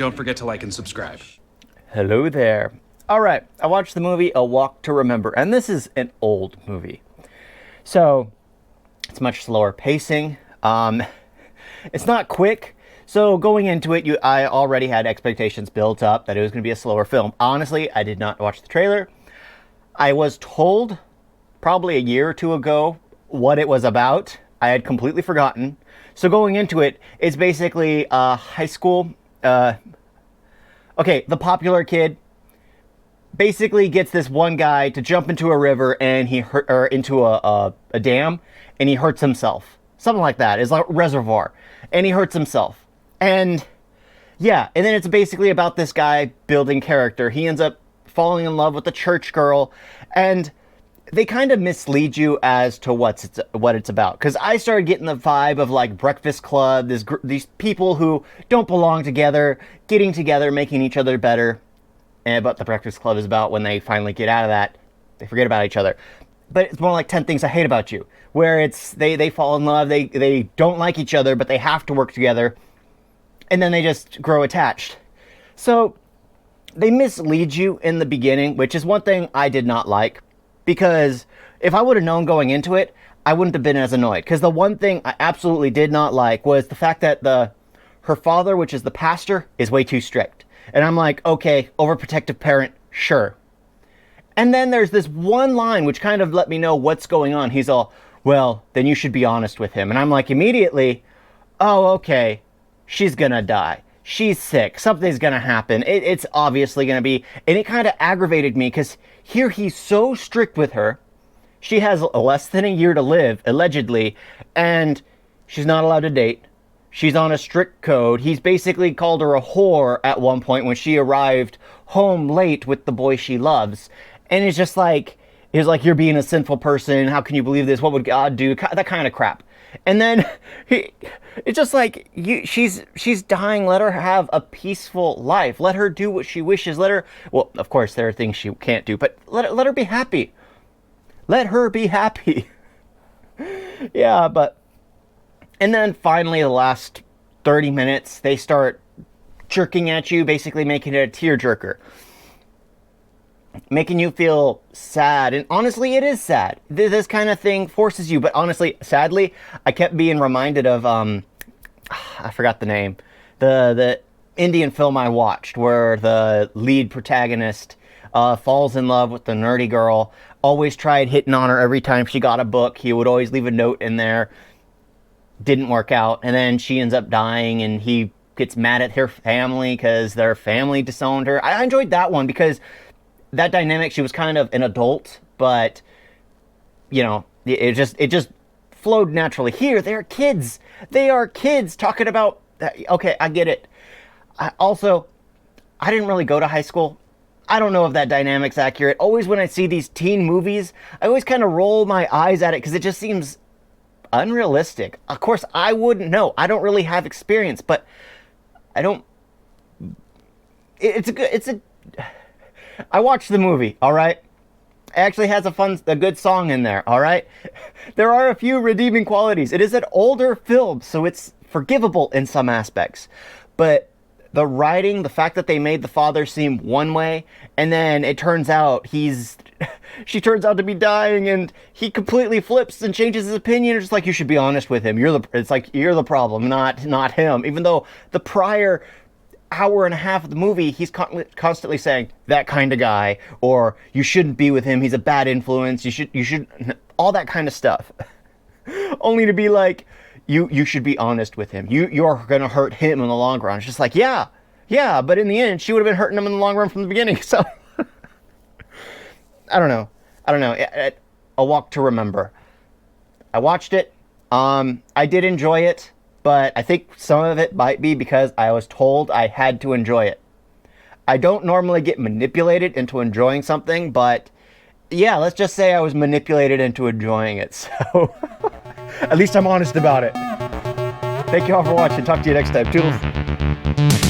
don't forget to like and subscribe. Hello there. All right, I watched the movie A Walk to Remember, and this is an old movie. So, it's much slower pacing. It's not quick. So going into it, I already had expectations built up that it was going to be a slower film. Honestly, I did not watch the trailer. I was told probably a year or two ago what it was about. I had completely forgotten. So going into it, it's basically high school. The popular kid basically gets this one guy to jump into a river and into a dam, and he hurts himself. Something like that. It's like a reservoir, and he hurts himself. And yeah, and then it's basically about this guy building character. He ends up falling in love with a church girl, and they kind of mislead you as to what it's about. Because I started getting the vibe of like Breakfast Club, these people who don't belong together, getting together, making each other better. But the Breakfast Club is about when they finally get out of that, they forget about each other. But it's more like 10 Things I Hate About You, where it's they fall in love, they don't like each other, but they have to work together. And then they just grow attached. So they mislead you in the beginning, which is one thing I did not like. Because if I would have known going into it, I wouldn't have been as annoyed. Because the one thing I absolutely did not like was the fact that her father, which is the pastor, is way too strict. And I'm like, okay, overprotective parent, sure. And then there's this one line which kind of let me know what's going on. He's all, well, then you should be honest with him. And I'm like, immediately, oh, okay. She's gonna die. She's sick. Something's gonna happen. It's obviously gonna be... And it kind of aggravated me because here he's so strict with her. She has less than a year to live, allegedly, and she's not allowed to date. She's on a strict code. He's basically called her a whore at one point when she arrived home late with the boy she loves. And it's just like... He's like, you're being a sinful person. How can you believe this? What would God do? That kind of crap. And then it's just like, she's dying. Let her have a peaceful life. Let her do what she wishes. Let her, well, of course, there are things she can't do, but let her be happy. Let her be happy. Yeah, but, and then finally the last 30 minutes, they start jerking at you, basically making it a tearjerker. Making you feel sad. And honestly, it is sad. This kind of thing forces you. But honestly, sadly, I kept being reminded of, I forgot the name. The Indian film I watched where the lead protagonist falls in love with the nerdy girl. Always tried hitting on her every time she got a book. He would always leave a note in there. Didn't work out. And then she ends up dying and he gets mad at her family because their family disowned her. I enjoyed that one because... that dynamic, she was kind of an adult, but, you know, it just flowed naturally. Here, they're kids. They are kids talking about, okay, I get it. I didn't really go to high school. I don't know if that dynamic's accurate. Always when I see these teen movies, I always kind of roll my eyes at it because it just seems unrealistic. Of course, I wouldn't know. I don't really have experience, but I don't... I watched the movie, all right? It actually has a good song in there, all right? There are a few redeeming qualities. It is an older film, so it's forgivable in some aspects. But the writing, the fact that they made the father seem one way, and then it turns out she turns out to be dying, and he completely flips and changes his opinion. It's just like, you should be honest with him. It's like, you're the problem, not him. Even though the prior... hour and a half of the movie, he's constantly saying, that kind of guy, or you shouldn't be with him, he's a bad influence, you should, all that kind of stuff. Only to be like, you should be honest with him. You're gonna hurt him in the long run. It's just like, yeah, but in the end, she would have been hurting him in the long run from the beginning, so. I don't know. A Walk to Remember. I watched it. I did enjoy it. But I think some of it might be because I was told I had to enjoy it. I don't normally get manipulated into enjoying something, but yeah, let's just say I was manipulated into enjoying it. So at least I'm honest about it. Thank you all for watching. Talk to you next time. Toodles.